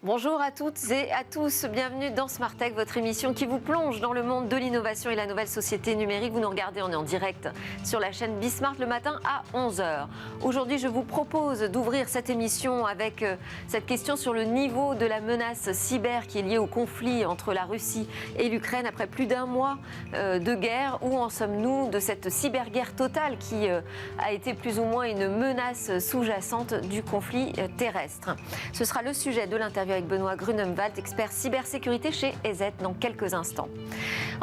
Bonjour à toutes et à tous, bienvenue dans Smart Tech, votre émission qui vous plonge dans le monde de l'innovation et la nouvelle société numérique. Vous nous regardez, on est en direct sur la chaîne Bismart le matin à 11h. Aujourd'hui, je vous propose d'ouvrir cette émission avec cette question sur le niveau de la menace cyber qui est liée au conflit entre la Russie et l'Ukraine après plus d'un mois de guerre. Où en sommes-nous de cette cyberguerre totale qui a été plus ou moins une menace sous-jacente du conflit terrestre? Ce sera le sujet de l'interview avec Benoît Grunemwald, expert cybersécurité chez EZ dans quelques instants.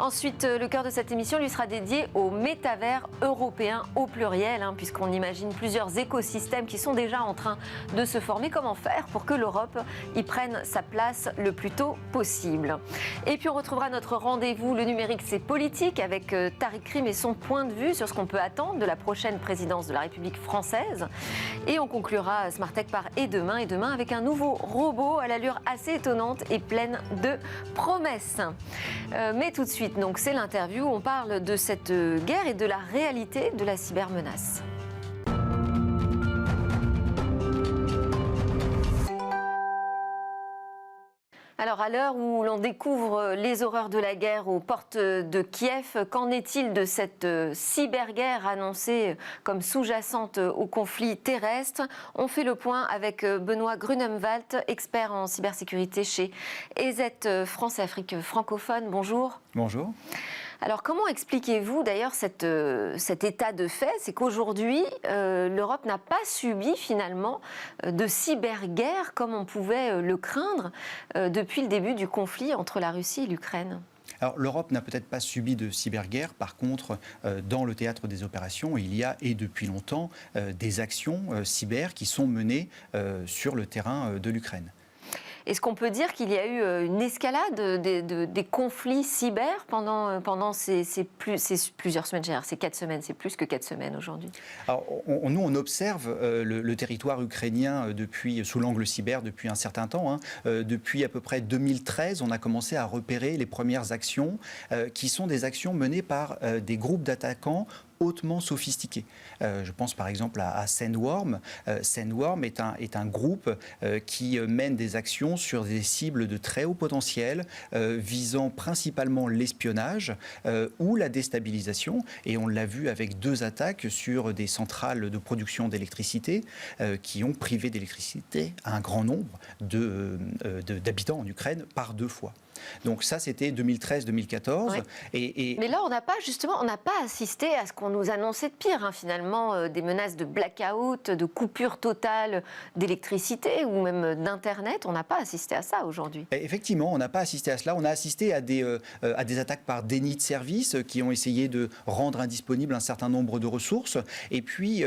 Ensuite, le cœur de cette émission lui sera dédié au métavers européen au pluriel, puisqu'on imagine plusieurs écosystèmes qui sont déjà en train de se former. Comment faire pour que l'Europe y prenne sa place le plus tôt possible? Et puis on retrouvera notre rendez-vous, le numérique c'est politique, avec Tariq Krim et son point de vue sur ce qu'on peut attendre de la prochaine présidence de la République française. Et on conclura Smart Tech par Et demain avec un nouveau robot à l'allure assez étonnante et pleine de promesses. Mais tout de suite, donc, c'est l'interview. On parle de cette guerre et de la réalité de la cybermenace. Alors, à l'heure où l'on découvre les horreurs de la guerre aux portes de Kiev, qu'en est-il de cette cyberguerre annoncée comme sous-jacente au conflit terrestre? On fait le point avec Benoît Grunemwald, expert en cybersécurité chez EZ France Afrique francophone. Bonjour. Bonjour. Alors, comment expliquez-vous d'ailleurs cet état de fait? C'est qu'aujourd'hui, l'Europe n'a pas subi finalement de cyberguerre comme on pouvait le craindre depuis le début du conflit entre la Russie et l'Ukraine. Alors, l'Europe n'a peut-être pas subi de cyberguerre. Par contre, dans le théâtre des opérations, il y a, et depuis longtemps, des actions cyber qui sont menées sur le terrain de l'Ukraine. Est-ce qu'on peut dire qu'il y a eu une escalade des conflits cyber pendant ces plusieurs semaines? Ces 4 semaines, c'est plus que 4 semaines aujourd'hui. Alors, nous, on observe le territoire ukrainien sous l'angle cyber depuis un certain temps. Depuis à peu près 2013, on a commencé à repérer les premières actions qui sont des actions menées par des groupes d'attaquants hautement sophistiqués. Je pense par exemple à Sandworm. Sandworm est un groupe qui mène des actions sur des cibles de très haut potentiel, visant principalement l'espionnage ou la déstabilisation. Et on l'a vu avec 2 attaques sur des centrales de production d'électricité qui ont privé d'électricité un grand nombre d'habitants en Ukraine par 2 fois. Donc ça, c'était 2013-2014. Oui. Mais là, on n'a pas assisté à ce qu'on nous annonçait de pire, finalement, des menaces de blackout, de coupure totale d'électricité ou même d'Internet. On n'a pas assisté à ça aujourd'hui. Effectivement, on n'a pas assisté à cela. On a assisté à des attaques par déni de service qui ont essayé de rendre indisponible un certain nombre de ressources. Et puis,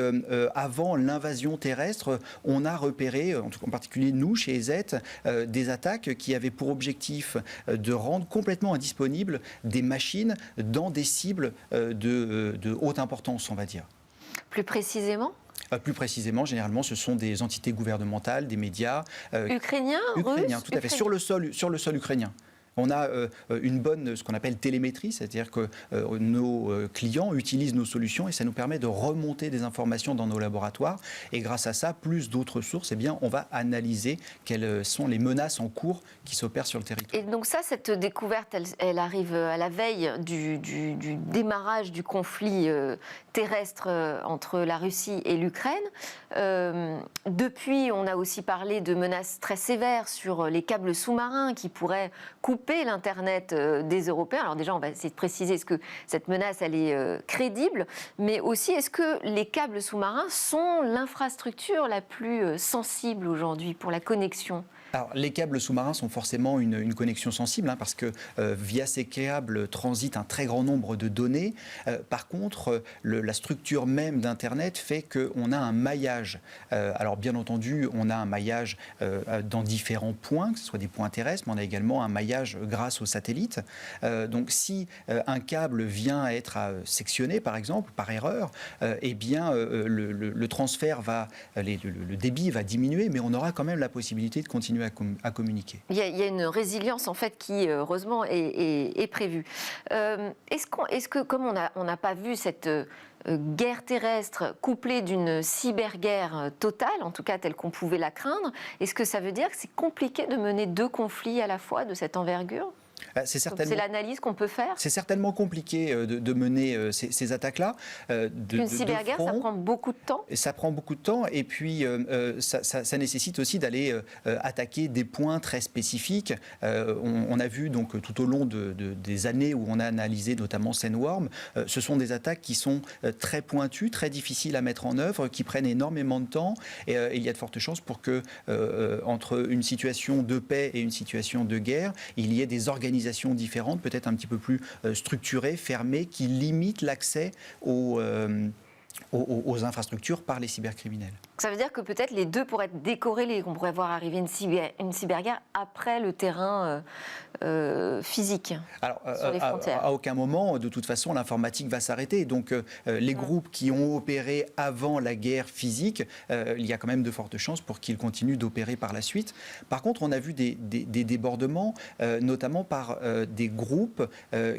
avant l'invasion terrestre, on a repéré, en particulier nous, chez EZ, des attaques qui avaient pour objectif de rendre complètement indisponibles des machines dans des cibles de haute importance, on va dire. Plus précisément ? Plus précisément, généralement, ce sont des entités gouvernementales, des médias. Ukrainiens, Ukrainiens, russes, tout à fait, sur le sol ukrainien. On a une bonne, ce qu'on appelle télémétrie, c'est-à-dire que nos clients utilisent nos solutions et ça nous permet de remonter des informations dans nos laboratoires. Et grâce à ça, plus d'autres sources, on va analyser quelles sont les menaces en cours qui s'opèrent sur le territoire. Et donc ça, cette découverte, elle arrive à la veille du démarrage du conflit terrestre entre la Russie et l'Ukraine. Depuis, on a aussi parlé de menaces très sévères sur les câbles sous-marins qui pourraient couper l'Internet des Européens. Alors déjà, on va essayer de préciser, est-ce que cette menace, elle est crédible? Mais aussi, est-ce que les câbles sous-marins sont l'infrastructure la plus sensible aujourd'hui pour la connexion? Alors, les câbles sous-marins sont forcément une connexion sensible, parce que via ces câbles transitent un très grand nombre de données. Par contre, la structure même d'Internet fait qu'on a un maillage. Alors, bien entendu, on a un maillage dans différents points, que ce soit des points terrestres, mais on a également un maillage grâce aux satellites. Donc, si un câble vient à être sectionné, par exemple, par erreur, le transfert le débit va diminuer, mais on aura quand même la possibilité de continuer à communiquer. Il y a une résilience en fait qui heureusement est prévue. Est-ce que comme on n'a pas vu cette guerre terrestre couplée d'une cyberguerre totale, en tout cas telle qu'on pouvait la craindre, est-ce que ça veut dire que c'est compliqué de mener 2 conflits à la fois de cette envergure ? C'est l'analyse qu'on peut faire. C'est certainement compliqué de mener ces attaques-là. Une cyberguerre, ça prend beaucoup de temps. Ça prend beaucoup de temps et puis ça nécessite aussi d'aller attaquer des points très spécifiques. On a vu donc tout au long des années où on a analysé notamment Sandworm, ce sont des attaques qui sont très pointues, très difficiles à mettre en œuvre, qui prennent énormément de temps et il y a de fortes chances pour que entre une situation de paix et une situation de guerre, il y ait des organisations différentes, peut-être un petit peu plus structurées, fermées, qui limitent l'accès aux infrastructures par les cybercriminels. Ça veut dire que peut-être les deux pourraient être décorrélés, qu'on pourrait voir arriver une cyberguerre après le terrain physique. Alors, sur les frontières. À aucun moment, de toute façon, l'informatique va s'arrêter. Donc, les groupes qui ont opéré avant la guerre physique, il y a quand même de fortes chances pour qu'ils continuent d'opérer par la suite. Par contre, on a vu des débordements, notamment par des groupes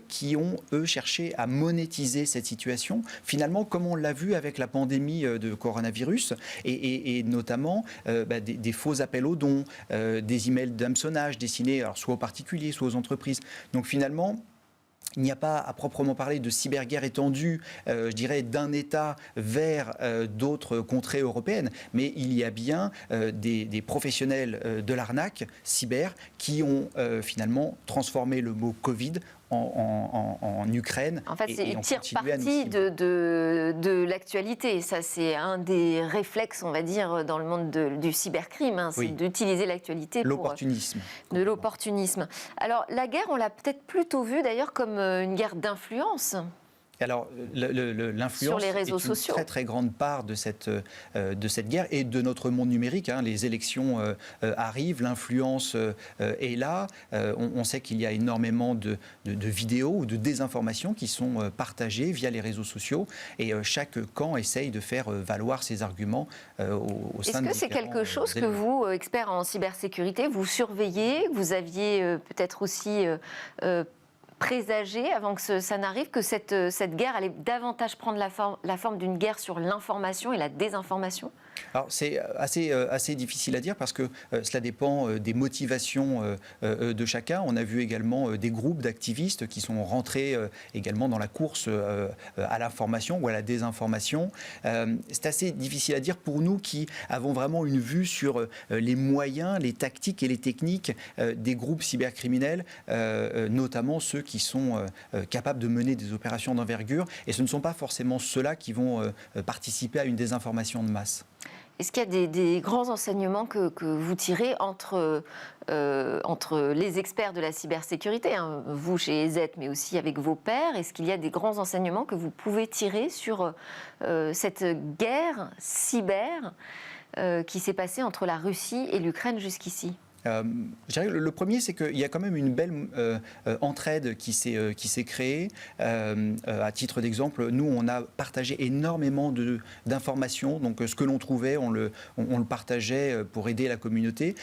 qui ont, eux, cherché à monétiser cette situation. Finalement, comme on l'a vu avec la pandémie de coronavirus, et notamment des faux appels aux dons, des emails d'hameçonnage destinés alors, soit aux particuliers, soit aux entreprises. Donc finalement, il n'y a pas à proprement parler de cyberguerre étendue, je dirais, d'un État vers d'autres contrées européennes, mais il y a bien des professionnels de l'arnaque cyber qui ont finalement transformé le mot Covid en Ukraine. En fait, ils tirent parti de l'actualité. Ça, c'est un des réflexes, on va dire, dans le monde du cybercrime. Hein, c'est d'utiliser l'actualité pour... L'opportunisme. De l'opportunisme. Alors, la guerre, on l'a peut-être plutôt vue, d'ailleurs, comme une guerre d'influence. Alors, l'influence est une très très grande part de cette guerre et de notre monde numérique. Hein. Les élections arrivent, l'influence est là. On sait qu'il y a énormément de vidéos ou de désinformations qui sont partagées via les réseaux sociaux et chaque camp essaye de faire valoir ses arguments au sein de... Est-ce que c'est quelque chose que vous, experts en cybersécurité, vous surveillez, vous aviez peut-être aussi... présager, avant que ça n'arrive, que cette guerre allait davantage prendre la forme d'une guerre sur l'information et la désinformation ? Alors c'est assez difficile à dire parce que cela dépend des motivations de chacun. On a vu également des groupes d'activistes qui sont rentrés également dans la course à l'information ou à la désinformation. C'est assez difficile à dire pour nous qui avons vraiment une vue sur les moyens, les tactiques et les techniques des groupes cybercriminels, notamment ceux qui sont capables de mener des opérations d'envergure. Et ce ne sont pas forcément ceux-là qui vont participer à une désinformation de masse. Est-ce qu'il y a des grands enseignements que vous tirez entre les experts de la cybersécurité, hein, vous chez EZ, mais aussi avec vos pairs? Est-ce qu'il y a des grands enseignements que vous pouvez tirer sur cette guerre cyber qui s'est passée entre la Russie et l'Ukraine jusqu'ici ? Je dirais que le premier, c'est qu'il y a quand même une belle entraide qui s'est créée. À titre d'exemple, nous, on a partagé énormément d'informations. Donc, ce que l'on trouvait, on le partageait pour aider la communauté.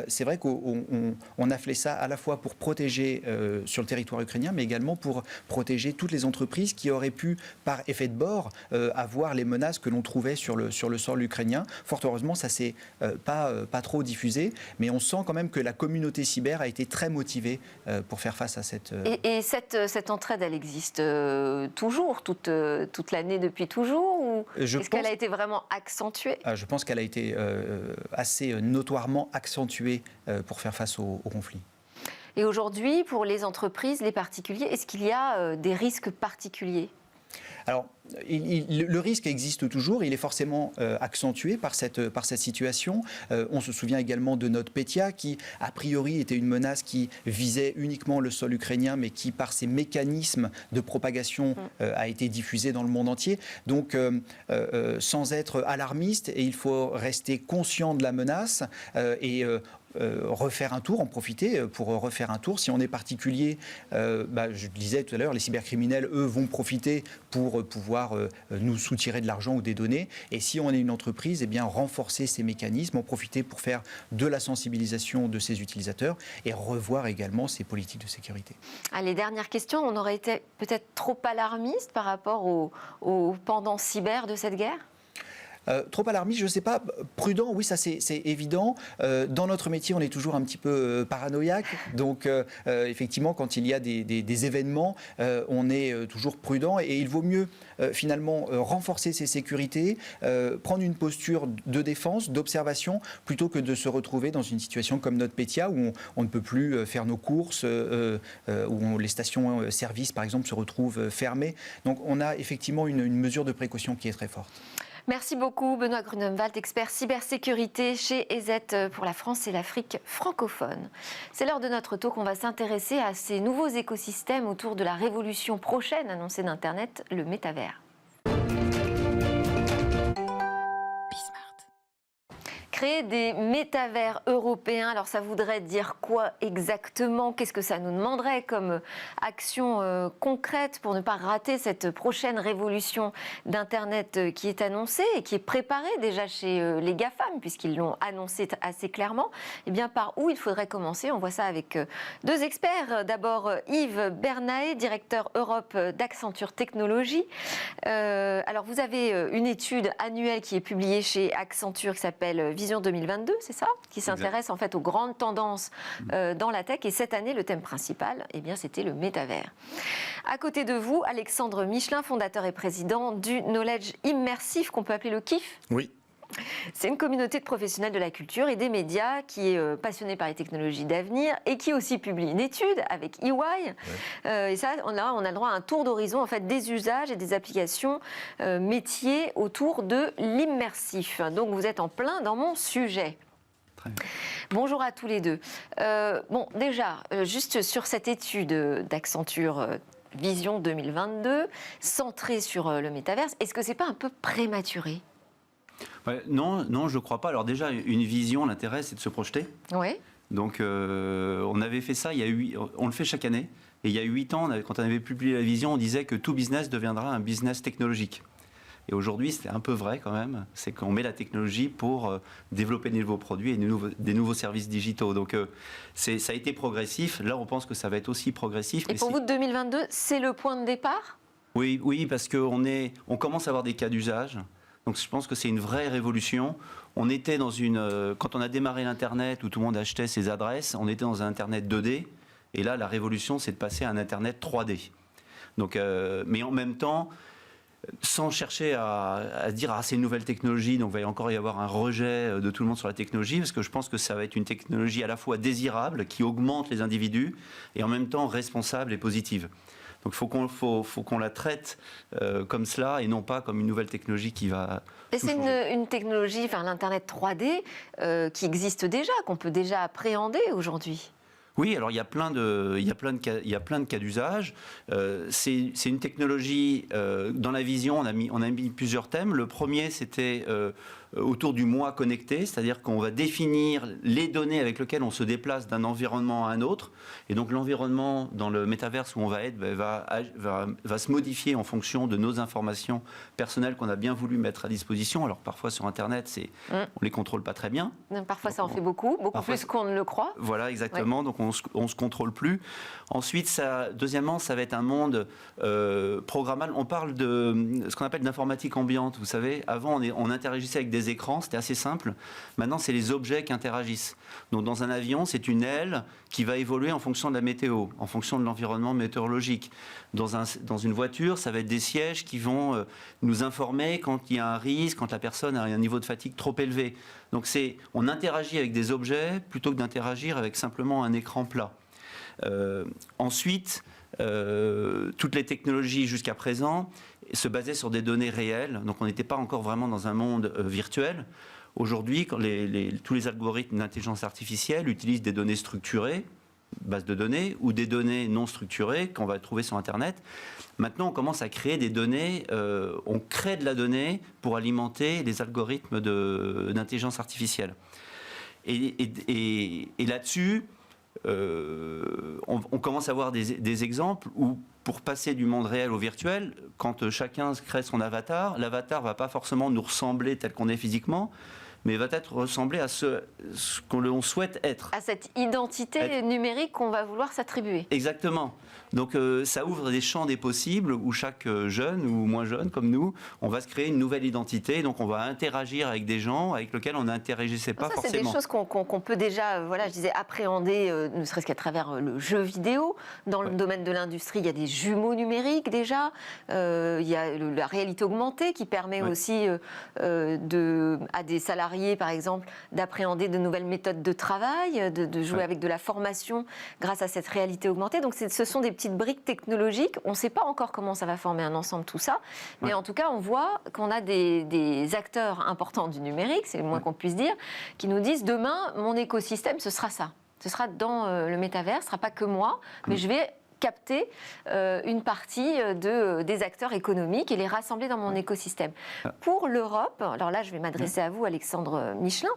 C'est vrai qu'on a fait ça à la fois pour protéger sur le territoire ukrainien, mais également pour protéger toutes les entreprises qui auraient pu, par effet de bord, avoir les menaces que l'on trouvait sur le sol ukrainien. Fort heureusement, ça ne s'est pas trop diffusé, mais on sent quand même que la communauté cyber a été très motivée pour faire face à cette... Et cette entraide, elle existe toujours, toute l'année depuis toujours, ou est-ce qu'elle a été vraiment accentuée ? Je pense qu'elle a été assez notoirement accentuée pour faire face au conflit. Et aujourd'hui, pour les entreprises, les particuliers, est-ce qu'il y a des risques particuliers ? Alors, le risque existe toujours, il est forcément accentué par cette situation. On se souvient également de NotPetya qui, a priori, était une menace qui visait uniquement le sol ukrainien, mais qui, par ses mécanismes de propagation, a été diffusée dans le monde entier. Donc, sans être alarmiste, et il faut rester conscient de la menace et refaire un tour, en profiter pour refaire un tour. Si on est particulier, je le disais tout à l'heure, les cybercriminels, eux, vont profiter pour pouvoir nous soutirer de l'argent ou des données. Et si on est une entreprise, eh bien, renforcer ces mécanismes, en profiter pour faire de la sensibilisation de ses utilisateurs et revoir également ces politiques de sécurité. Allez, dernière question. On aurait été peut-être trop alarmiste par rapport au pendant cyber de cette guerre ? Trop alarmiste, je ne sais pas. Prudent, oui, ça c'est évident. Dans notre métier, on est toujours un petit peu paranoïaque. Donc, effectivement, quand il y a des événements, on est toujours prudent. Et il vaut mieux, finalement, renforcer ses sécurités, prendre une posture de défense, d'observation, plutôt que de se retrouver dans une situation comme notre Petya, où on ne peut plus faire nos courses, où les stations-service, par exemple, se retrouvent fermées. Donc, on a effectivement une mesure de précaution qui est très forte. Merci beaucoup Benoît Grunemwald, expert cybersécurité chez EZ pour la France et l'Afrique francophone. C'est l'heure de notre talk, on va s'intéresser à ces nouveaux écosystèmes autour de la révolution prochaine annoncée d'Internet, le métavers. Créer des métavers européens, alors ça voudrait dire quoi exactement? Qu'est-ce que ça nous demanderait comme action concrète pour ne pas rater cette prochaine révolution d'Internet qui est annoncée et qui est préparée déjà chez les GAFAM, puisqu'ils l'ont annoncé assez clairement? Eh bien, par où il faudrait commencer? On voit ça avec deux experts. D'abord, Yves Bernaet, directeur Europe d'Accenture Technologies. Alors, vous avez une étude annuelle qui est publiée chez Accenture qui s'appelle Vision 2022, c'est ça? Qui s'intéresse en fait aux grandes tendances dans la tech. Et cette année, le thème principal, eh bien, c'était le métavers. À côté de vous, Alexandre Michelin, fondateur et président du Knowledge Immersif, qu'on peut appeler le KIF. Oui. C'est une communauté de professionnels de la culture et des médias qui est passionnée par les technologies d'avenir et qui aussi publie une étude avec EY. Ouais. Et ça, on a le droit à un tour d'horizon en fait, des usages et des applications métiers autour de l'immersif. Donc vous êtes en plein dans mon sujet. Très bien. Bonjour à tous les deux. Déjà, juste sur cette étude d'Accenture Vision 2022, centrée sur le métaverse, est-ce que c'est pas un peu prématuré? Non, je ne crois pas. Alors déjà, une vision, l'intérêt, c'est de se projeter. Oui. Donc, on avait fait ça, on le fait chaque année. Et il y a 8 ans, quand on avait publié la vision, on disait que tout business deviendra un business technologique. Et aujourd'hui, c'était un peu vrai quand même. C'est qu'on met la technologie pour développer des nouveaux produits et des nouveaux services digitaux. Donc, ça a été progressif. Là, on pense que ça va être aussi progressif. Et pour vous, 2022, c'est le point de départ? Oui, parce qu'on commence à avoir des cas d'usage. Donc je pense que c'est une vraie révolution. On était quand on a démarré l'Internet où tout le monde achetait ses adresses, on était dans un Internet 2D. Et là, la révolution, c'est de passer à un Internet 3D. Donc, mais en même temps, sans chercher à dire c'est une nouvelle technologie, donc il va encore y avoir un rejet de tout le monde sur la technologie, parce que je pense que ça va être une technologie à la fois désirable, qui augmente les individus, et en même temps responsable et positive. Donc il faut qu'on la traite comme cela et non pas comme une nouvelle technologie qui va... Et c'est une technologie, l'Internet 3D, qui existe déjà, qu'on peut déjà appréhender aujourd'hui. Oui, alors il y a plein de cas d'usage. C'est une technologie, dans la vision, on a mis plusieurs thèmes. Le premier, c'était autour du moi connecté, c'est-à-dire qu'on va définir les données avec lesquelles on se déplace d'un environnement à un autre. Et donc l'environnement dans le métaverse où on va être va se modifier en fonction de nos informations personnelles qu'on a bien voulu mettre à disposition. Alors parfois sur Internet, on ne les contrôle pas très bien. Parfois ça en fait beaucoup plus qu'on ne le croit. Voilà, exactement. Ouais. Donc on ne se contrôle plus. Ensuite, deuxièmement, ça va être un monde programmable. On parle de ce qu'on appelle d'informatique ambiante. Vous savez, avant on interagissait avec des écrans, c'était assez simple. Maintenant, c'est les objets qui interagissent. Donc, dans un avion, c'est une aile qui va évoluer en fonction de la météo, en fonction de l'environnement météorologique. Dans une voiture, ça va être des sièges qui vont nous informer quand il y a un risque, quand la personne a un niveau de fatigue trop élevé. Donc, on interagit avec des objets plutôt que d'interagir avec simplement un écran plat. Ensuite, toutes les technologies jusqu'à présent se basaient sur des données réelles, donc on n'était pas encore vraiment dans un monde virtuel. Aujourd'hui, tous les algorithmes d'intelligence artificielle utilisent des données structurées, bases de données, ou des données non structurées qu'on va trouver sur Internet. Maintenant, on commence à créer des données, on crée de la donnée pour alimenter les algorithmes d'intelligence artificielle. Et là-dessus, on commence à voir des exemples où, pour passer du monde réel au virtuel, quand chacun crée son avatar, l'avatar ne va pas forcément nous ressembler tel qu'on est physiquement, mais va être ressembler à ce que l'on souhaite être. À cette identité numérique qu'on va vouloir s'attribuer. Exactement. Donc ça ouvre des champs des possibles où chaque jeune ou moins jeune comme nous, on va se créer une nouvelle identité. Donc on va interagir avec des gens avec lesquels on n'interagissait pas forcément. C'est des choses qu'on peut déjà, je disais, appréhender, ne serait-ce qu'à travers le jeu vidéo. Dans le domaine de l'industrie, il y a des jumeaux numériques déjà. Il y a la réalité augmentée qui permet aussi à des salariés, par exemple, d'appréhender de nouvelles méthodes de travail, de jouer avec de la formation grâce à cette réalité augmentée. Donc ce sont des petites briques technologiques. On ne sait pas encore comment ça va former un ensemble, tout ça. Mais en tout cas, on voit qu'on a des acteurs importants du numérique, c'est le moins qu'on puisse dire, qui nous disent demain, mon écosystème, ce sera ça. Ce sera dans le métavers, ce ne sera pas que moi, mais je vais capter une partie des acteurs économiques et les rassembler dans mon écosystème. Pour l'Europe, alors là, je vais m'adresser à vous, Alexandre Michelin.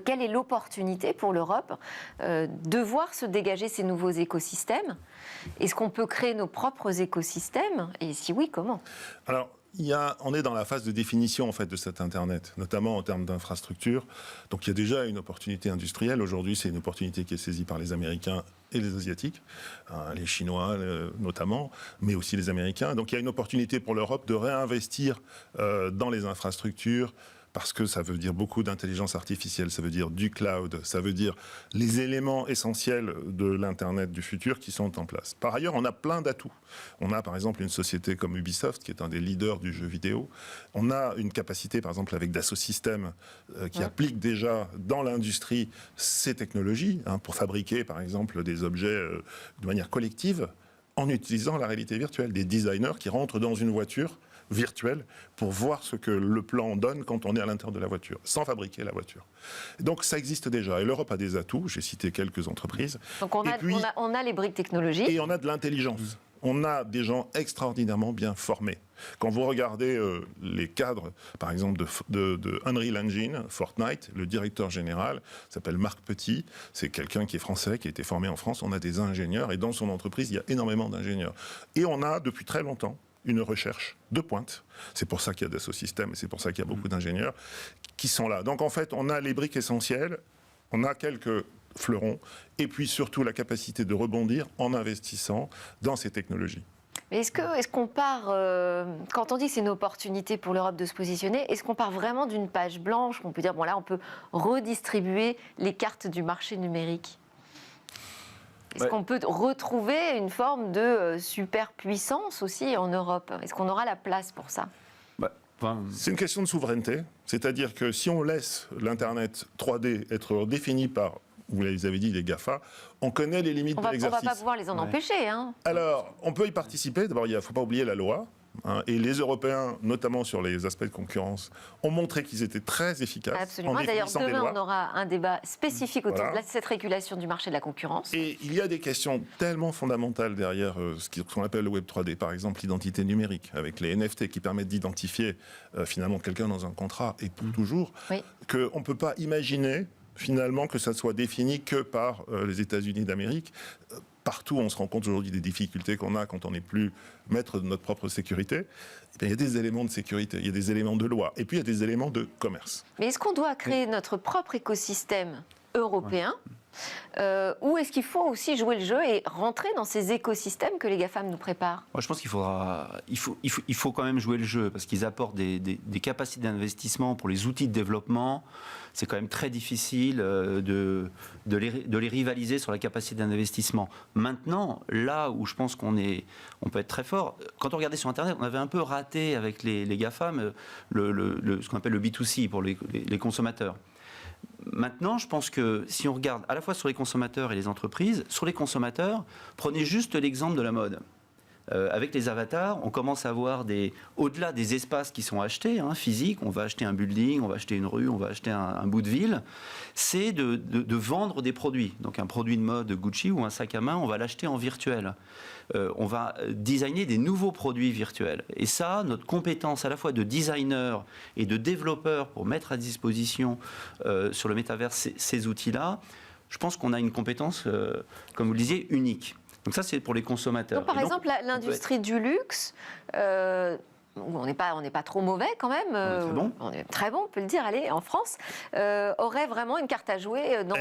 Quelle est l'opportunité pour l'Europe de voir se dégager ces nouveaux écosystèmes? Est-ce qu'on peut créer nos propres écosystèmes? Et si oui, comment? Alors, on est dans la phase de définition en fait, de cet Internet, notamment en termes d'infrastructure. Donc il y a déjà une opportunité industrielle. Aujourd'hui, c'est une opportunité qui est saisie par les Américains et les Asiatiques, les Chinois notamment, mais aussi les Américains. Donc il y a une opportunité pour l'Europe de réinvestir dans les infrastructures, parce que ça veut dire beaucoup d'intelligence artificielle, ça veut dire du cloud, ça veut dire les éléments essentiels de l'Internet du futur qui sont en place. Par ailleurs, on a plein d'atouts. On a par exemple une société comme Ubisoft, qui est un des leaders du jeu vidéo. On a une capacité, par exemple, avec Dassault Systèmes, qui applique déjà dans l'industrie ces technologies, pour fabriquer, par exemple, des objets de manière collective, en utilisant la réalité virtuelle. Des designers qui rentrent dans une voiture virtuelle pour voir ce que le plan donne quand on est à l'intérieur de la voiture, sans fabriquer la voiture. Donc ça existe déjà, et l'Europe a des atouts, j'ai cité quelques entreprises. Donc on a les briques technologiques. Et on a de l'intelligence. On a des gens extraordinairement bien formés. Quand vous regardez les cadres, par exemple, de Unreal Engine, Fortnite, le directeur général s'appelle Marc Petit. C'est quelqu'un qui est français, qui a été formé en France. On a des ingénieurs, et dans son entreprise, il y a énormément d'ingénieurs. Et on a, depuis très longtemps, une recherche de pointe. C'est pour ça qu'il y a Dassault Systèmes, et c'est pour ça qu'il y a beaucoup d'ingénieurs qui sont là. Donc en fait, on a les briques essentielles, on a quelques fleurons, et puis surtout la capacité de rebondir en investissant dans ces technologies. Mais est-ce qu'on part, quand on dit que c'est une opportunité pour l'Europe de se positionner, est-ce qu'on part vraiment d'une page blanche? On peut dire, bon là, on peut redistribuer les cartes du marché numérique? Est-ce qu'on peut retrouver une forme de superpuissance aussi en Europe? Est-ce qu'on aura la place pour ça? C'est une question de souveraineté. C'est-à-dire que si on laisse l'Internet 3D être défini par, vous les avez dit, les GAFA, on connaît les limites de l'exercice. On ne va pas pouvoir les en empêcher. Alors, on peut y participer. D'abord, il ne faut pas oublier la loi. Et les Européens, notamment sur les aspects de concurrence, ont montré qu'ils étaient très efficaces. Absolument. D'ailleurs, demain, on aura un débat spécifique autour de cette régulation du marché de la concurrence. Et il y a des questions tellement fondamentales derrière ce qu'on appelle le Web 3D. Par exemple, l'identité numérique, avec les NFT qui permettent d'identifier finalement quelqu'un dans un contrat et pour toujours, qu'on ne peut pas imaginer finalement que ça soit défini que par les États-Unis d'Amérique. Partout, on se rend compte aujourd'hui des difficultés qu'on a quand on n'est plus maître de notre propre sécurité. Il y a des éléments de sécurité, il y a des éléments de loi, et puis il y a des éléments de commerce. Mais est-ce qu'on doit créer notre propre écosystème européen ou est-ce qu'il faut aussi jouer le jeu et rentrer dans ces écosystèmes que les GAFAM nous préparent? Moi, je pense qu'il faut quand même jouer le jeu, parce qu'ils apportent des capacités d'investissement pour les outils de développement. C'est quand même très difficile de les rivaliser sur la capacité d'investissement. Maintenant, là où je pense qu'on peut être très fort, quand on regardait sur Internet, on avait un peu raté avec les GAFAM ce qu'on appelle le B2C pour les consommateurs. Maintenant, je pense que si on regarde à la fois sur les consommateurs et les entreprises, sur les consommateurs, prenez juste l'exemple de la mode. avec les avatars, on commence à voir au-delà des espaces qui sont achetés, physiques, on va acheter un building, on va acheter une rue, on va acheter un bout de ville, c'est de vendre des produits. Donc un produit de mode Gucci ou un sac à main, on va l'acheter en virtuel. On va designer des nouveaux produits virtuels. Et ça, notre compétence à la fois de designer et de développeur pour mettre à disposition sur le métavers ces outils-là, je pense qu'on a une compétence, comme vous le disiez, unique. Donc ça, c'est pour les consommateurs. Donc, par exemple, l'industrie du luxe, on n'est pas trop mauvais quand même. On est très bon. On est très bon, on peut le dire, allez, en France, aurait vraiment une carte à jouer dans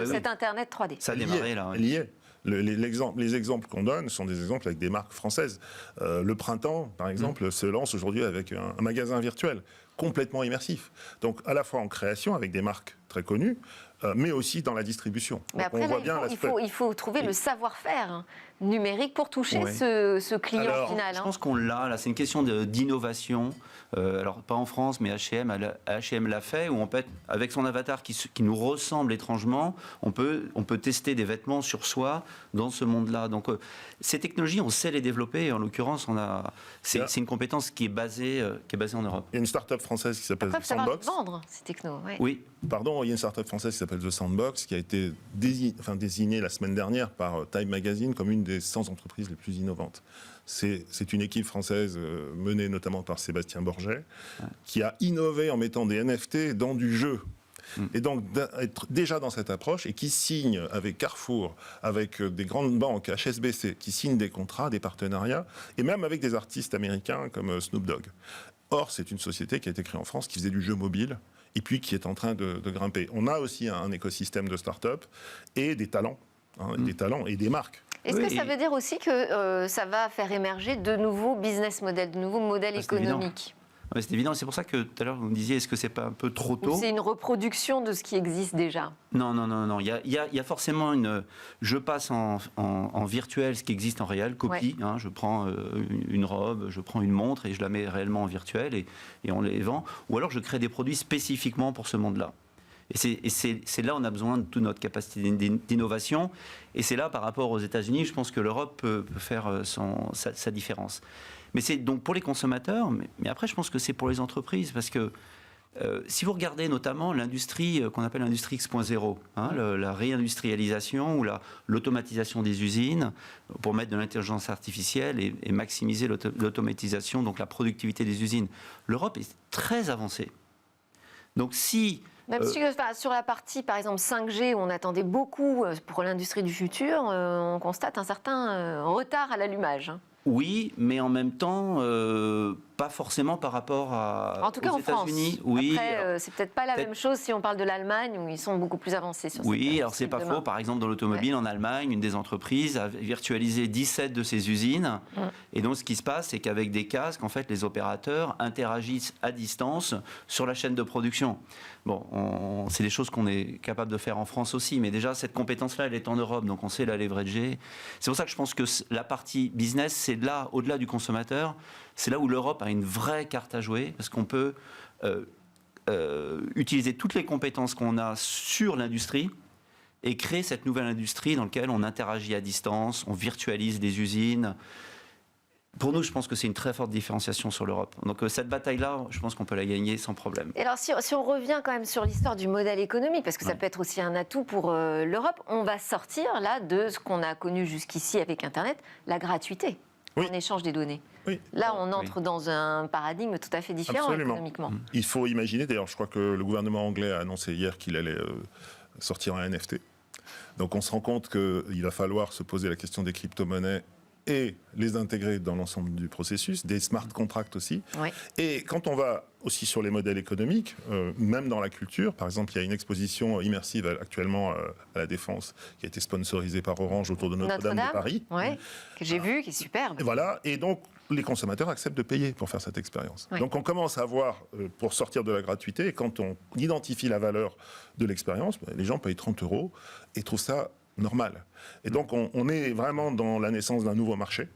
cet Internet 3D. Ça a démarré là. Elle y est. Les exemples qu'on donne sont des exemples avec des marques françaises. Le Printemps, par exemple, se lance aujourd'hui avec un magasin virtuel complètement immersif. Donc, à la fois en création avec des marques très connues, mais aussi dans la distribution. Mais après, il faut trouver le savoir-faire numérique pour toucher ce client final. Je pense qu'on l'a, là, c'est une question d'innovation. Alors, pas en France, mais H&M l'a fait, où on peut, avec son avatar qui nous ressemble étrangement, on peut tester des vêtements sur soi dans ce monde-là. Donc, ces technologies, on sait les développer. En l'occurrence, c'est une compétence qui est basée en Europe. Il y a une start-up française qui s'appelle The Sandbox. Vendre ces technos. Ouais. Oui. Pardon, il y a une start-up française qui s'appelle The Sandbox, qui a été désignée la semaine dernière par Time Magazine comme une des 100 entreprises les plus innovantes. C'est une équipe française menée notamment par Sébastien Borget, qui a innové en mettant des NFT dans du jeu. Et donc, être déjà dans cette approche et qui signe avec Carrefour, avec des grandes banques, HSBC, qui signent des contrats, des partenariats, et même avec des artistes américains comme Snoop Dogg. Or, c'est une société qui a été créée en France, qui faisait du jeu mobile, et puis qui est en train de grimper. On a aussi un écosystème de start-up et des talents, des talents et des marques. Est-ce que ça veut dire aussi que ça va faire émerger de nouveaux business models, de nouveaux modèles économiques ? Oui, c'est évident. C'est pour ça que tout à l'heure, vous me disiez, est-ce que c'est pas un peu trop tôt ? Ou c'est une reproduction de ce qui existe déjà ? Non. Il y a forcément je passe en virtuel ce qui existe en réel, copie. Ouais. Je prends une robe, je prends une montre et je la mets réellement en virtuel et on les vend. Ou alors je crée des produits spécifiquement pour ce monde-là. Et c'est là où on a besoin de toute notre capacité d'innovation. Et c'est là, par rapport aux États-Unis, je pense que l'Europe peut faire sa différence. Mais c'est donc pour les consommateurs, mais après, je pense que c'est pour les entreprises. Parce que si vous regardez notamment l'industrie qu'on appelle l'industrie X.0, la réindustrialisation ou l'automatisation des usines, pour mettre de l'intelligence artificielle et maximiser l'automatisation, donc la productivité des usines, l'Europe est très avancée. Donc si... Même sur la partie, par exemple, 5G, où on attendait beaucoup pour l'industrie du futur, on constate un certain retard à l'allumage. Oui, mais en même temps, pas forcément par rapport en tout cas, aux États-Unis. France. Oui. Après, c'est peut-être pas la même chose si on parle de l'Allemagne, où ils sont beaucoup plus avancés sur Oui, alors c'est pas faux. Par exemple, dans l'automobile, en Allemagne, une des entreprises a virtualisé 17 de ses usines. Et donc, ce qui se passe, c'est qu'avec des casques, en fait, les opérateurs interagissent à distance sur la chaîne de production. Bon, c'est des choses qu'on est capable de faire en France aussi, mais déjà, cette compétence-là, elle est en Europe, donc on sait la leverager. C'est pour ça que je pense que la partie business, c'est là, au-delà du consommateur, c'est là où l'Europe a une vraie carte à jouer, parce qu'on peut utiliser toutes les compétences qu'on a sur l'industrie et créer cette nouvelle industrie dans laquelle on interagit à distance, on virtualise des usines. Pour nous, je pense que c'est une très forte différenciation sur l'Europe. Donc cette bataille-là, je pense qu'on peut la gagner sans problème. Et alors si on revient quand même sur l'histoire du modèle économique, parce que ça peut être aussi un atout pour l'Europe, on va sortir là de ce qu'on a connu jusqu'ici avec Internet, la gratuité en échange des données. Oui. Là, on entre dans un paradigme tout à fait différent économiquement. Il faut imaginer, d'ailleurs, je crois que le gouvernement anglais a annoncé hier qu'il allait sortir un NFT. Donc on se rend compte qu'il va falloir se poser la question des crypto-monnaies et les intégrer dans l'ensemble du processus, des smart contracts aussi. Oui. Et quand on va aussi sur les modèles économiques, même dans la culture, par exemple, il y a une exposition immersive actuellement à la Défense qui a été sponsorisée par Orange autour de Notre-Dame de Paris. Oui, que j'ai vu, qui est superbe. Et voilà, et donc les consommateurs acceptent de payer pour faire cette expérience. Oui. Donc on commence à voir, pour sortir de la gratuité, et quand on identifie la valeur de l'expérience, les gens payent 30 € et trouvent ça normal. Et donc on est vraiment dans la naissance d'un nouveau marché.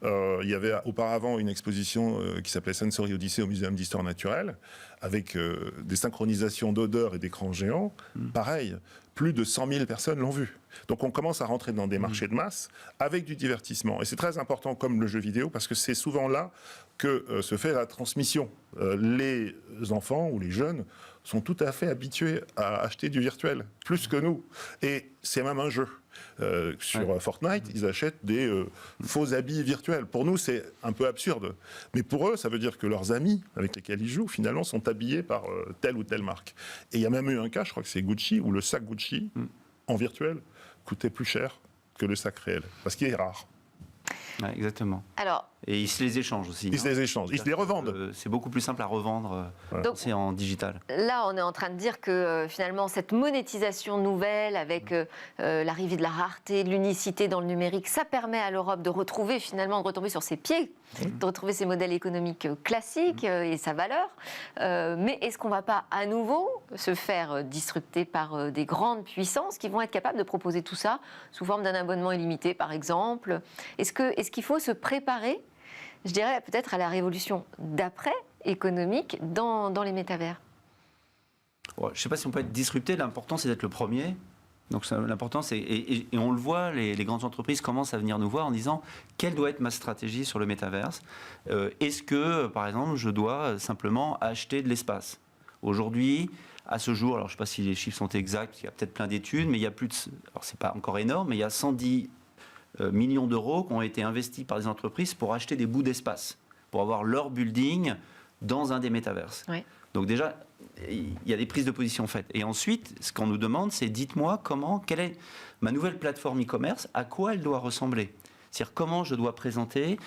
Il y avait auparavant une exposition qui s'appelait Sensory Odyssey au Muséum d'Histoire Naturelle, avec des synchronisations d'odeurs et d'écrans géants. Pareil, plus de 100 000 personnes l'ont vu. Donc on commence à rentrer dans des marchés de masse avec du divertissement. Et c'est très important comme le jeu vidéo, parce que c'est souvent là que se fait la transmission. Les enfants ou les jeunes sont tout à fait habitués à acheter du virtuel, plus que nous. Et c'est même un jeu. Sur Fortnite, ils achètent des faux habits virtuels. Pour nous, c'est un peu absurde. Mais pour eux, ça veut dire que leurs amis avec lesquels ils jouent, finalement, sont habillés par telle ou telle marque. Et il y a même eu un cas, je crois que c'est Gucci, où le sac Gucci, en virtuel, coûtait plus cher que le sac réel, parce qu'il est rare. Ouais, exactement. Alors, et ils se les échangent aussi. Ils se les échangent, ils se les revendent. C'est beaucoup plus simple à revendre c'est en digital. là, on est en train de dire que finalement, cette monétisation nouvelle avec l'arrivée de la rareté, de l'unicité dans le numérique, ça permet à l'Europe de retrouver finalement, de retomber sur ses pieds, de retrouver ses modèles économiques classiques et sa valeur. Mais est-ce qu'on ne va pas à nouveau se faire disrupter par des grandes puissances qui vont être capables de proposer tout ça sous forme d'un abonnement illimité, par exemple? Est-ce qu'il faut se préparer, je dirais peut-être à la révolution d'après économique dans les métavers? Je ne sais pas si on peut être disrupté, l'important c'est d'être le premier. Donc l'important c'est, et on le voit, les grandes entreprises commencent à venir nous voir en disant quelle doit être ma stratégie sur le métaverse. Est-ce que, par exemple, je dois simplement acheter de l'espace? Aujourd'hui, à ce jour, alors je ne sais pas si les chiffres sont exacts, il y a peut-être plein d'études, mais il y a plus de, alors c'est pas encore énorme, mais il y a 110 millions d'euros qui ont été investis par des entreprises pour acheter des bouts d'espace, pour avoir leur building dans un des métaverses. Oui. Donc déjà, il y a des prises de position faites. Et ensuite, ce qu'on nous demande, c'est dites-moi quelle est ma nouvelle plateforme e-commerce, à quoi elle doit ressembler. C'est-à-dire comment je dois présenter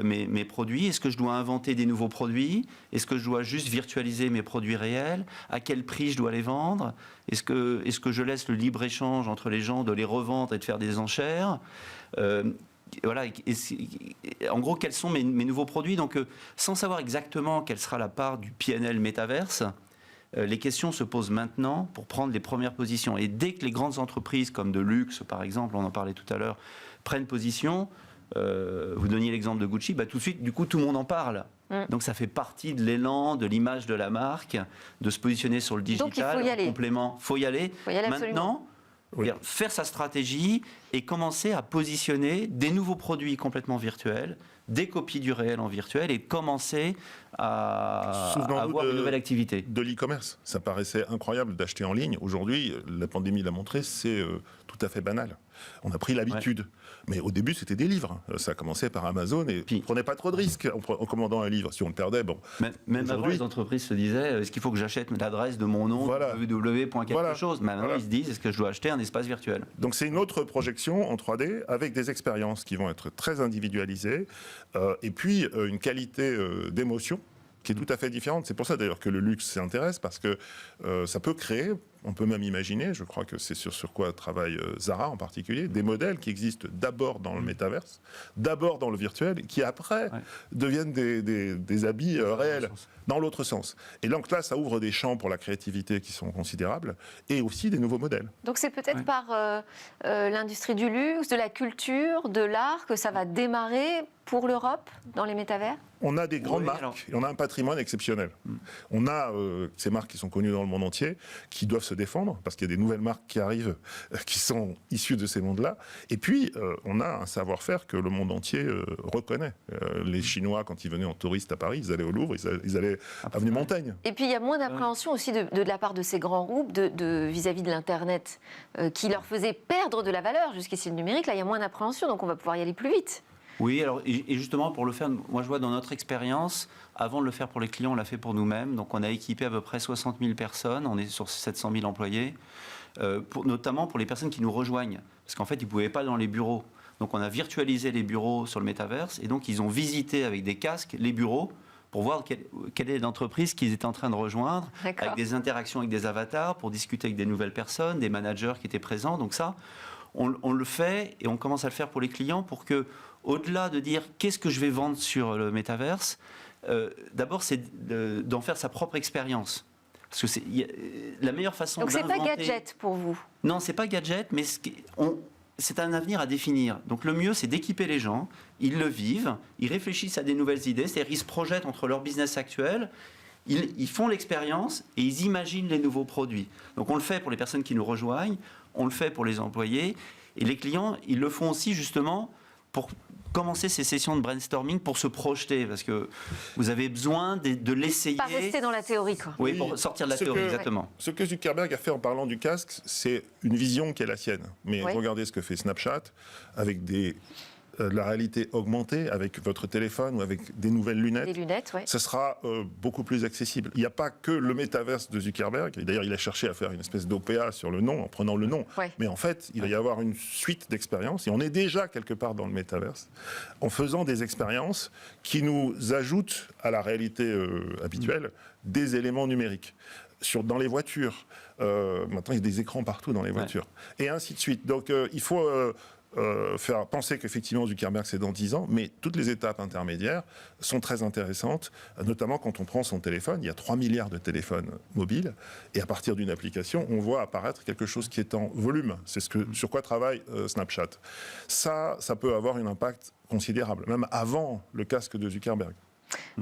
mes produits. Est-ce que je dois inventer des nouveaux produits? Est-ce que je dois juste virtualiser mes produits réels? À quel prix je dois les vendre? Est-ce que je laisse le libre-échange entre les gens de les revendre et de faire des enchères? Voilà, en gros, quels sont mes nouveaux produits? Donc, sans savoir exactement quelle sera la part du PNL métaverse, les questions se posent maintenant pour prendre les premières positions. Et dès que les grandes entreprises, comme de luxe, par exemple, on en parlait tout à l'heure, prennent position, vous donniez l'exemple de Gucci, tout de suite, du coup, tout le monde en parle. Donc, ça fait partie de l'élan, de l'image de la marque, de se positionner sur le digital. Donc, il faut y aller. Complément. Il faut y aller. Maintenant, faire sa stratégie et commencer à positionner des nouveaux produits complètement virtuels, des copies du réel en virtuel et commencer à avoir une nouvelle activité. De l'e-commerce. Ça paraissait incroyable d'acheter en ligne. Aujourd'hui, la pandémie l'a montré, c'est tout à fait banal. On a pris l'habitude. Ouais. Mais au début, c'était des livres. Ça a commencé par Amazon et on ne prenait pas trop de risques en commandant un livre. Si on le perdait, bon. Même avant, les entreprises se disaient, est-ce qu'il faut que j'achète l'adresse de mon nom, www. chose. Maintenant, ils se disent, est-ce que je dois acheter un espace virtuel? Donc, c'est une autre projection en 3D avec des expériences qui vont être très individualisées et puis une qualité d'émotion qui est tout à fait différente. C'est pour ça d'ailleurs que le luxe s'intéresse, parce que ça peut créer, on peut même imaginer, je crois que c'est sur quoi travaille Zara en particulier, des modèles qui existent d'abord dans le métaverse, d'abord dans le virtuel, qui après deviennent des habits réels, dans l'autre sens. Et donc là, ça ouvre des champs pour la créativité qui sont considérables, et aussi des nouveaux modèles. Donc c'est peut-être par l'industrie du luxe, de la culture, de l'art, que ça va démarrer pour l'Europe dans les métavers? On a des grandes marques, et on a un patrimoine exceptionnel. On a ces marques qui sont connues dans le monde entier, qui doivent se défendre, parce qu'il y a des nouvelles marques qui arrivent, qui sont issues de ces mondes-là. Et puis, on a un savoir-faire que le monde entier reconnaît. Les Chinois, quand ils venaient en touriste à Paris, ils allaient au Louvre, ils allaient avenue Montaigne. Et puis, il y a moins d'appréhension aussi de la part de ces grands groupes vis-à-vis de l'Internet, qui leur faisait perdre de la valeur jusqu'ici le numérique. Là, il y a moins d'appréhension, donc on va pouvoir y aller plus vite. Oui, alors, et justement, pour le faire, moi je vois dans notre expérience, avant de le faire pour les clients, on l'a fait pour nous-mêmes. Donc on a équipé à peu près 60 000 personnes, on est sur 700 000 employés, notamment pour les personnes qui nous rejoignent. Parce qu'en fait, ils ne pouvaient pas aller dans les bureaux. Donc on a virtualisé les bureaux sur le métaverse, et donc ils ont visité avec des casques les bureaux pour voir quelle est l'entreprise qu'ils étaient en train de rejoindre, avec des interactions avec des avatars, pour discuter avec des nouvelles personnes, des managers qui étaient présents. Donc ça, on le fait, et on commence à le faire pour les clients pour que, au-delà de dire qu'est-ce que je vais vendre sur le métaverse, d'abord c'est d'en faire sa propre expérience. Parce que la meilleure façon d'inventer... Donc c'est pas gadget pour vous? Non, c'est pas gadget, mais c'est un avenir à définir. Donc le mieux, c'est d'équiper les gens, ils le vivent, ils réfléchissent à des nouvelles idées, c'est-à-dire ils se projettent entre leur business actuel, ils font l'expérience et ils imaginent les nouveaux produits. Donc on le fait pour les personnes qui nous rejoignent, on le fait pour les employés, et les clients, ils le font aussi justement pour commencer ces sessions de brainstorming pour se projeter, parce que vous avez besoin de l'essayer. Pas rester dans la théorie, quoi. Oui, pour sortir de la théorie, exactement. Ce que Zuckerberg a fait en parlant du casque, c'est une vision qui est la sienne. Mais Oui. regardez ce que fait Snapchat avec de la réalité augmentée, avec votre téléphone ou avec des nouvelles lunettes. Les lunettes, oui. Ce sera beaucoup plus accessible. Il n'y a pas que le métaverse de Zuckerberg. Et d'ailleurs, il a cherché à faire une espèce d'OPA sur le nom, en prenant le nom. Ouais. Mais en fait, il va y avoir une suite d'expériences. Et on est déjà quelque part dans le métaverse, en faisant des expériences qui nous ajoutent à la réalité habituelle des éléments numériques. Dans les voitures. Maintenant, il y a des écrans partout dans les voitures. Et ainsi de suite. Donc, il faut... faire penser qu'effectivement Zuckerberg c'est dans 10 ans, mais toutes les étapes intermédiaires sont très intéressantes, notamment quand on prend son téléphone. Il y a 3 milliards de téléphones mobiles, et à partir d'une application, on voit apparaître quelque chose qui est en volume. C'est sur quoi travaille Snapchat. Ça peut avoir un impact considérable, même avant le casque de Zuckerberg.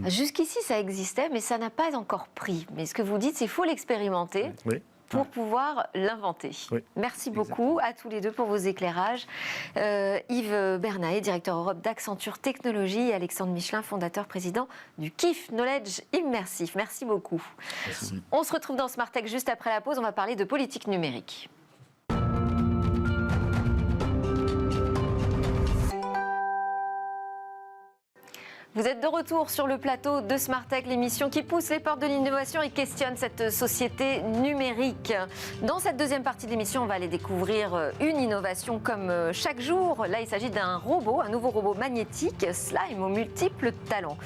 Jusqu'ici, ça existait, mais ça n'a pas encore pris. Mais ce que vous dites, c'est qu'il faut l'expérimenter. Oui. Pour pouvoir l'inventer. Oui. Merci beaucoup à tous les deux pour vos éclairages. Yves Bernaet, directeur Europe d'Accenture Technologies, et Alexandre Michelin, fondateur, président du KIF Knowledge Immersif. Merci beaucoup. Merci. On se retrouve dans Smart Tech juste après la pause. On va parler de politique numérique. Vous êtes de retour sur le plateau de Smart Tech, l'émission qui pousse les portes de l'innovation et questionne cette société numérique. Dans cette deuxième partie de l'émission, on va aller découvrir une innovation comme chaque jour. Là, il s'agit d'un robot, un nouveau robot magnétique, Slime aux multiples talents.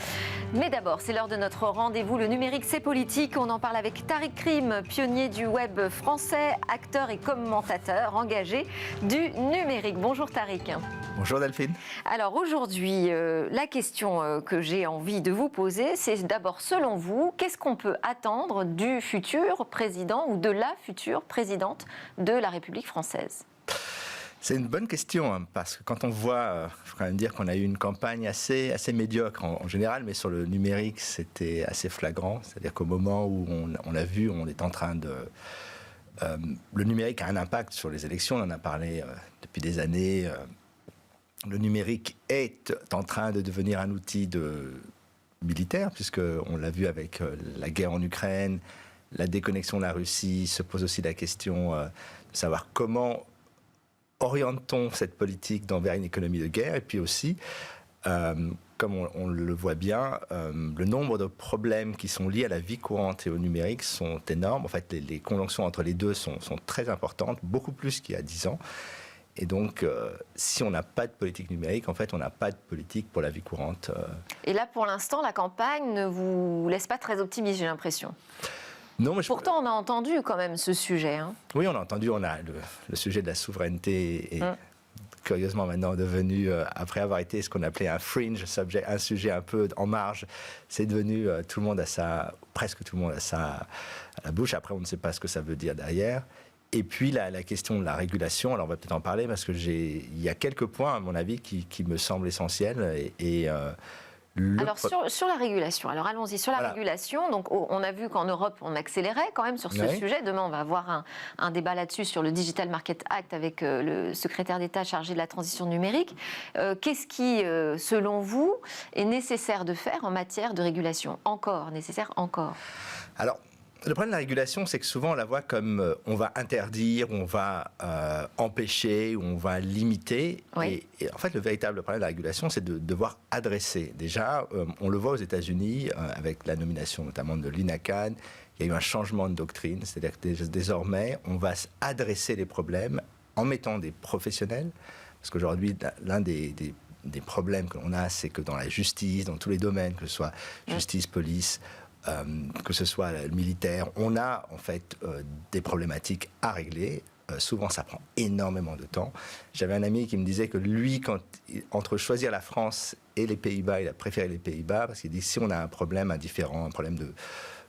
Mais d'abord, c'est l'heure de notre rendez-vous. Le numérique, c'est politique. On en parle avec Tariq Krim, pionnier du web français, acteur et commentateur engagé du numérique. Bonjour Tariq. Bonjour Delphine. Alors aujourd'hui, la question que j'ai envie de vous poser, c'est d'abord, selon vous, qu'est-ce qu'on peut attendre du futur président ou de la future présidente de la République française ? C'est une bonne question, hein, parce que quand on voit, il faut quand même dire qu'on a eu une campagne assez médiocre en général, mais sur le numérique, c'était assez flagrant. C'est-à-dire qu'au moment où on l'a vu, on est en train de... le numérique a un impact sur les élections, on en a parlé depuis des années. Le numérique est en train de devenir un outil militaire, puisqu'on l'a vu avec la guerre en Ukraine, la déconnexion de la Russie, se pose aussi la question de savoir comment oriente-t-on cette politique vers une économie de guerre, et puis aussi, comme on le voit bien, le nombre de problèmes qui sont liés à la vie courante et au numérique sont énormes. En fait, les conjonctions entre les deux sont très importantes, beaucoup plus qu'il y a 10 ans. Et donc, si on n'a pas de politique numérique, en fait, on n'a pas de politique pour la vie courante. Et là, pour l'instant, la campagne ne vous laisse pas très optimiste, j'ai l'impression. Non, mais Pourtant, on a entendu quand même ce sujet. Hein. Oui, on a entendu, on a le sujet de la souveraineté est curieusement maintenant devenu, après avoir été ce qu'on appelait un fringe subject, un sujet un peu en marge, c'est devenu tout le monde a presque tout le monde a ça à la bouche. Après, on ne sait pas ce que ça veut dire derrière. Et puis la question de la régulation, alors on va peut-être en parler parce que il y a quelques points à mon avis qui me semblent essentiels Alors sur la régulation, alors allons-y sur la régulation. Donc on a vu qu'en Europe on accélérait quand même sur ce sujet. Demain on va avoir un débat là-dessus sur le Digital Market Act avec le secrétaire d'État chargé de la transition numérique. Qu'est-ce qui, selon vous, est nécessaire de faire en matière de régulation ? Nécessaire encore. Alors, le problème de la régulation, c'est que souvent on la voit comme on va interdire, on va empêcher, on va limiter. Oui. Et en fait, le véritable problème de la régulation, c'est de devoir adresser. Déjà, on le voit aux États-Unis avec la nomination notamment de Lina Khan. Il y a eu un changement de doctrine, c'est-à-dire que désormais, on va adresser les problèmes en mettant des professionnels. Parce qu'aujourd'hui, l'un des problèmes que l'on a, c'est que dans la justice, dans tous les domaines, que ce soit justice, police, que ce soit militaire, on a en fait des problématiques à régler. Souvent, ça prend énormément de temps. J'avais un ami qui me disait que lui, entre choisir la France et les Pays-Bas, il a préféré les Pays-Bas parce qu'il dit si on a un problème indifférent, un problème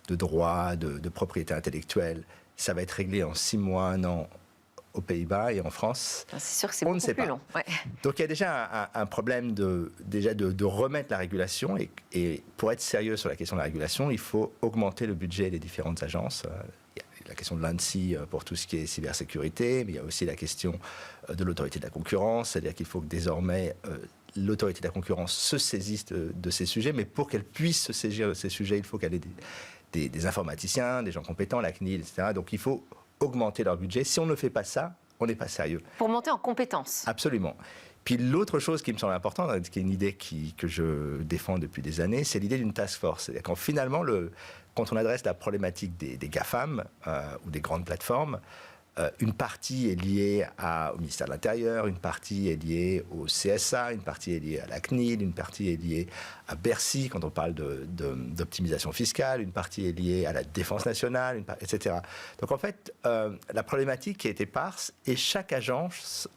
de droit, de propriété intellectuelle, ça va être réglé en 6 mois, 1 an aux Pays-Bas et en France. C'est sûr que c'est On ne beaucoup sait plus pas. long. Ouais. Donc il y a déjà un problème de remettre la régulation et pour être sérieux sur la question de la régulation, il faut augmenter le budget des différentes agences. Il y a la question de l'ANSSI pour tout ce qui est cybersécurité, mais il y a aussi la question de l'autorité de la concurrence, c'est-à-dire qu'il faut que désormais l'autorité de la concurrence se saisisse de ces sujets, mais pour qu'elle puisse se saisir de ces sujets, il faut qu'elle ait des informaticiens, des gens compétents, la CNIL, etc. Donc il faut augmenter leur budget. Si on ne fait pas ça, on n'est pas sérieux. Pour monter en compétences. Absolument. Puis l'autre chose qui me semble importante, qui est une idée que je défends depuis des années, c'est l'idée d'une task force. C'est-à-dire quand finalement, quand on adresse la problématique des GAFAM ou des grandes plateformes, une partie est liée au ministère de l'Intérieur, une partie est liée au CSA, une partie est liée à la CNIL, une partie est liée à Bercy quand on parle d'optimisation fiscale, une partie est liée à la défense nationale, etc. Donc en fait, la problématique est éparse et chaque agence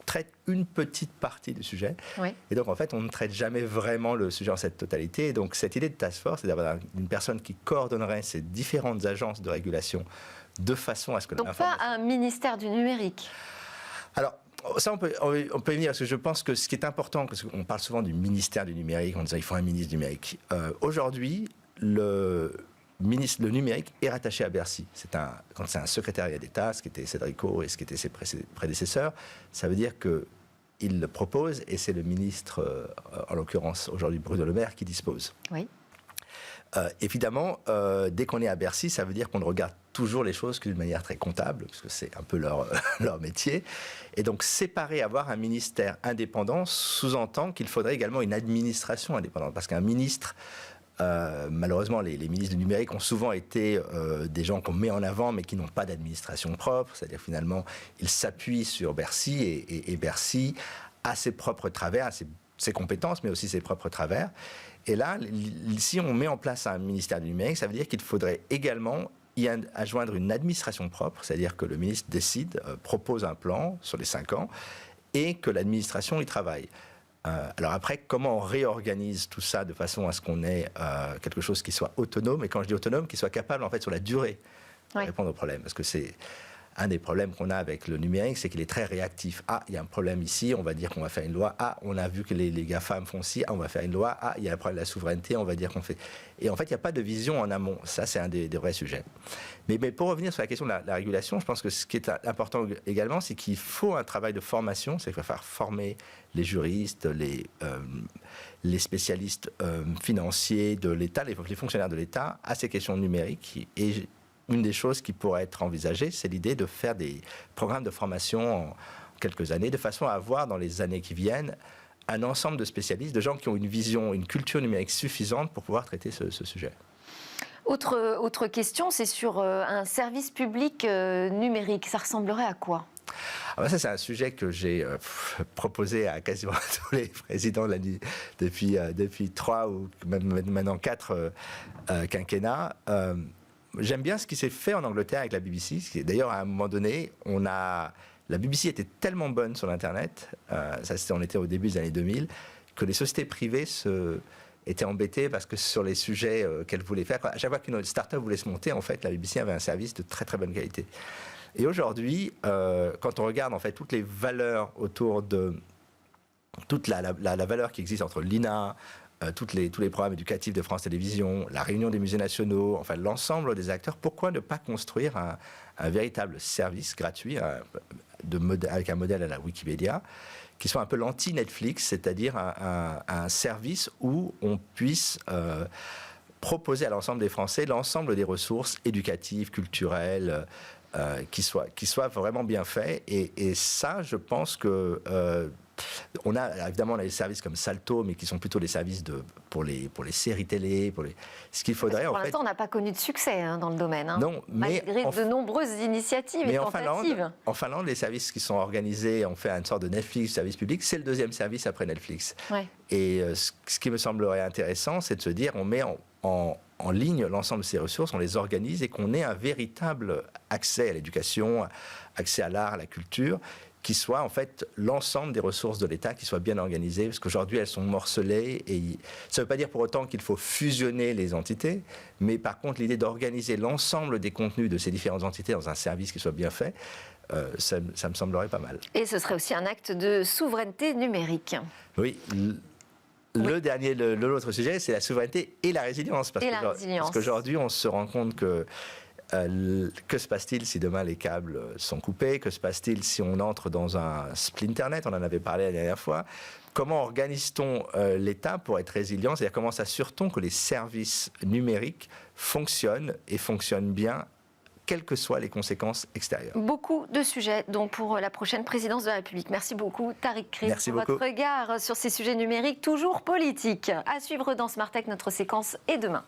traite une petite partie du sujet. Oui. Et donc, en fait, on ne traite jamais vraiment le sujet en cette totalité. Et donc, cette idée de task force, c'est d'avoir une personne qui coordonnerait ces différentes agences de régulation de façon à ce que Donc, pas un ministère du numérique. Alors, ça, on peut y venir, parce que je pense que ce qui est important, parce qu'on parle souvent du ministère du numérique, en disant qu'il faut un ministre du numérique. Aujourd'hui, le numérique est rattaché à Bercy. Quand c'est un secrétariat d'État, ce qui était Cédric O et ce qui était ses prédécesseurs, ça veut dire qu'il le propose et c'est le ministre, en l'occurrence aujourd'hui Bruno Le Maire, qui dispose. Oui. Évidemment, dès qu'on est à Bercy, ça veut dire qu'on ne regarde toujours les choses d'une manière très comptable, parce que c'est un peu leur métier. Et donc, avoir un ministère indépendant sous-entend qu'il faudrait également une administration indépendante, parce qu'un ministre... malheureusement, les ministres du numérique ont souvent été des gens qu'on met en avant, mais qui n'ont pas d'administration propre. C'est-à-dire, finalement, ils s'appuient sur Bercy et Bercy a ses propres travers, ses compétences, mais aussi ses propres travers. Et là, si on met en place un ministère du numérique, ça veut dire qu'il faudrait également y adjoindre une administration propre, c'est-à-dire que le ministre décide, propose un plan sur les 5 ans et que l'administration y travaille. Alors après, comment on réorganise tout ça de façon à ce qu'on ait quelque chose qui soit autonome, et quand je dis autonome, qui soit capable en fait sur la durée de répondre aux problèmes, parce que c'est un des problèmes qu'on a avec le numérique, c'est qu'il est très réactif. Ah, il y a un problème ici, on va dire qu'on va faire une loi. Ah, on a vu que les GAFAM font ci, on va faire une loi. Ah, il y a un problème de la souveraineté, on va dire qu'on fait... Et en fait, il n'y a pas de vision en amont. Ça, c'est un des vrais sujets. Mais pour revenir sur la question de la régulation, je pense que ce qui est important également, c'est qu'il faut un travail de formation. C'est qu'il va falloir former les juristes, les spécialistes financiers de l'État, les fonctionnaires de l'État à ces questions numériques. Et une des choses qui pourrait être envisagée, c'est l'idée de faire des programmes de formation en quelques années, de façon à avoir dans les années qui viennent un ensemble de spécialistes, de gens qui ont une vision, une culture numérique suffisante pour pouvoir traiter ce sujet. Autre question, c'est sur un service public numérique. Ça ressemblerait à quoi ? Alors ça, c'est un sujet que j'ai proposé à quasiment tous les présidents depuis 3 ou même maintenant 4 quinquennats. J'aime bien ce qui s'est fait en Angleterre avec la BBC. D'ailleurs, à un moment donné, la BBC était tellement bonne sur l'Internet, on était au début des années 2000, que les sociétés privées étaient embêtées parce que sur les sujets qu'elles voulaient faire, à chaque fois qu'une start-up voulait se monter, en fait, la BBC avait un service de très très bonne qualité. Et aujourd'hui, quand on regarde en fait toutes les valeurs autour de toute la valeur qui existe entre l'INA, tous les programmes éducatifs de France Télévisions, la réunion des musées nationaux, enfin l'ensemble des acteurs, pourquoi ne pas construire un véritable service gratuit avec un modèle à la Wikipédia qui soit un peu l'anti-Netflix, c'est-à-dire un service où on puisse proposer à l'ensemble des Français l'ensemble des ressources éducatives, culturelles, qui soient vraiment bien faits. Et ça, je pense que... on a évidemment les services comme Salto, mais qui sont plutôt des services pour les séries télé, ce qu'il faudrait. Pour l'instant, on n'a pas connu de succès dans le domaine. Non, malgré de nombreuses initiatives et tentatives. En Finlande, les services qui sont organisés, on fait une sorte de Netflix, service public, c'est le deuxième service après Netflix. Ouais. Et ce qui me semblerait intéressant, c'est de se dire, on met en en ligne l'ensemble de ces ressources, on les organise et qu'on ait un véritable accès à l'éducation, accès à l'art, à la culture, qui soit en fait l'ensemble des ressources de l'État qui soient bien organisées, parce qu'aujourd'hui elles sont morcelées et ça ne veut pas dire pour autant qu'il faut fusionner les entités, mais par contre l'idée d'organiser l'ensemble des contenus de ces différentes entités dans un service qui soit bien fait, ça me semblerait pas mal. Et ce serait aussi un acte de souveraineté numérique. Oui. L'autre sujet, c'est la souveraineté et la résilience. Parce qu'aujourd'hui, on se rend compte que se passe-t-il si demain les câbles sont coupés? Que se passe-t-il si on entre dans un splinternet? On en avait parlé la dernière fois. Comment organise-t-on l'État pour être résilient? C'est-à-dire comment s'assure-t-on que les services numériques fonctionnent et fonctionnent bien, quelles que soient les conséquences extérieures. Beaucoup de sujets donc pour la prochaine présidence de la République. Merci beaucoup Tariq Kriz pour votre regard sur ces sujets numériques toujours politiques. À suivre dans Smart Tech, notre séquence est demain.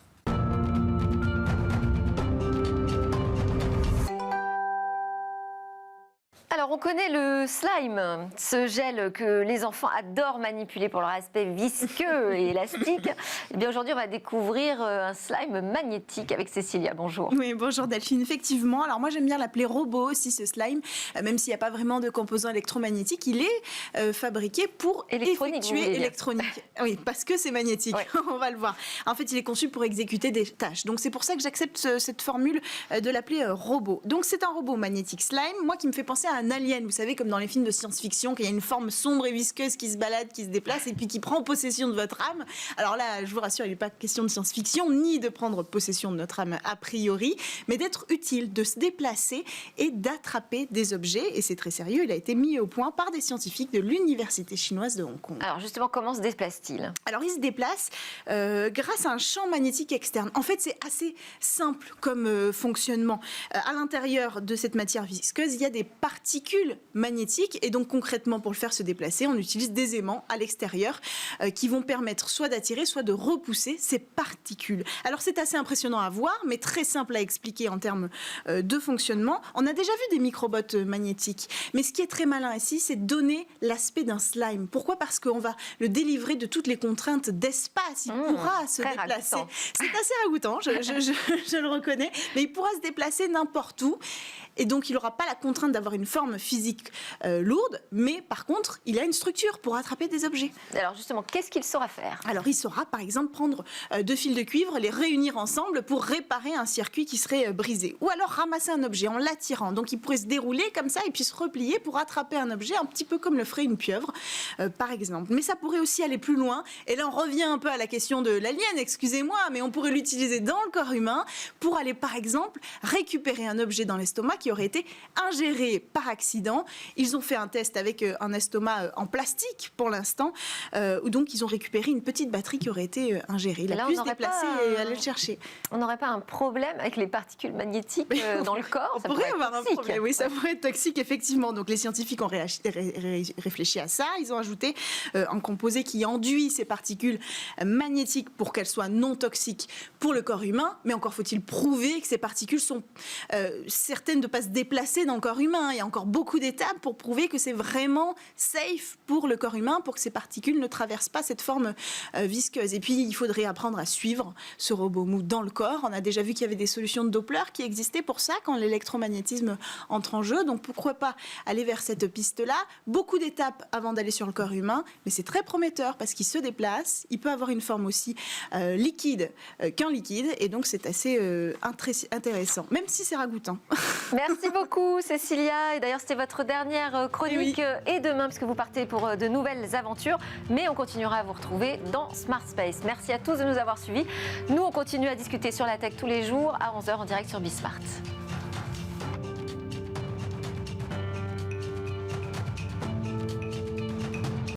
Alors, on connaît le slime, ce gel que les enfants adorent manipuler pour leur aspect visqueux et élastique. Eh bien, aujourd'hui, on va découvrir un slime magnétique avec Cécilia. Bonjour. Oui, bonjour Delphine. Effectivement, alors moi, j'aime bien l'appeler robot aussi, ce slime. Même s'il n'y a pas vraiment de composants électromagnétiques, il est fabriqué pour effectuer électronique. Oui, parce que c'est magnétique, ouais. On va le voir. En fait, il est conçu pour exécuter des tâches. Donc, c'est pour ça que j'accepte cette formule de l'appeler robot. Donc, c'est un robot magnétique slime, moi qui me fait penser à un alien, vous savez, comme dans les films de science-fiction, qu'il y a une forme sombre et visqueuse qui se balade, qui se déplace et puis qui prend possession de votre âme. Alors là, je vous rassure, il n'est pas question de science-fiction, ni de prendre possession de notre âme a priori, mais d'être utile, de se déplacer et d'attraper des objets. Et c'est très sérieux, il a été mis au point par des scientifiques de l'université chinoise de Hong Kong. Alors justement, comment se déplace-t-il ? Alors il se déplace grâce à un champ magnétique externe. En fait, c'est assez simple comme fonctionnement. À l'intérieur de cette matière visqueuse, il y a des particules magnétiques et donc concrètement pour le faire se déplacer, on utilise des aimants à l'extérieur qui vont permettre soit d'attirer, soit de repousser ces particules. Alors c'est assez impressionnant à voir, mais très simple à expliquer en termes de fonctionnement. On a déjà vu des microbots magnétiques, mais ce qui est très malin ici, c'est donner l'aspect d'un slime. Pourquoi ? Parce qu'on va le délivrer de toutes les contraintes d'espace. Il pourra se déplacer. Ragoûtant. C'est assez ragoûtant, je le reconnais, mais il pourra se déplacer n'importe où. Et donc, il n'aura pas la contrainte d'avoir une forme physique lourde, mais par contre, il a une structure pour attraper des objets. Alors justement, qu'est-ce qu'il saura faire ? Alors, il saura, par exemple, prendre deux fils de cuivre, les réunir ensemble pour réparer un circuit qui serait brisé. Ou alors ramasser un objet en l'attirant. Donc, il pourrait se dérouler comme ça et puis se replier pour attraper un objet, un petit peu comme le ferait une pieuvre, par exemple. Mais ça pourrait aussi aller plus loin. Et là, on revient un peu à la question de l'alien, excusez-moi, mais on pourrait l'utiliser dans le corps humain pour aller, par exemple, récupérer un objet dans l'estomac qui aurait été ingéré par accident. Ils ont fait un test avec un estomac en plastique pour l'instant, où donc ils ont récupéré une petite batterie qui aurait été ingérée. Il a pu se déplacer et aller le chercher. On n'aurait pas un problème avec les particules magnétiques dans le corps ? On pourrait avoir un problème, oui, ça pourrait être toxique, effectivement. Donc les scientifiques ont réfléchi à ça. Ils ont ajouté un composé qui enduit ces particules magnétiques pour qu'elles soient non toxiques pour le corps humain. Mais encore faut-il prouver que ces particules sont certaines de ne pas se déplacer dans le corps humain. Il y a encore beaucoup d'étapes pour prouver que c'est vraiment safe pour le corps humain, pour que ces particules ne traversent pas cette forme visqueuse. Et puis, il faudrait apprendre à suivre ce robot mou dans le corps. On a déjà vu qu'il y avait des solutions de Doppler qui existaient pour ça, quand l'électromagnétisme entre en jeu. Donc, pourquoi pas aller vers cette piste-là ? Beaucoup d'étapes avant d'aller sur le corps humain, mais c'est très prometteur parce qu'il se déplace. Il peut avoir une forme aussi liquide qu'un liquide. Et donc, c'est assez intéressant, même si c'est ragoûtant. Merci beaucoup Cécilia, et d'ailleurs c'était votre dernière chronique et demain puisque vous partez pour de nouvelles aventures, mais on continuera à vous retrouver dans Smart Space. Merci à tous de nous avoir suivis. Nous on continue à discuter sur la tech tous les jours à 11h en direct sur Bismart.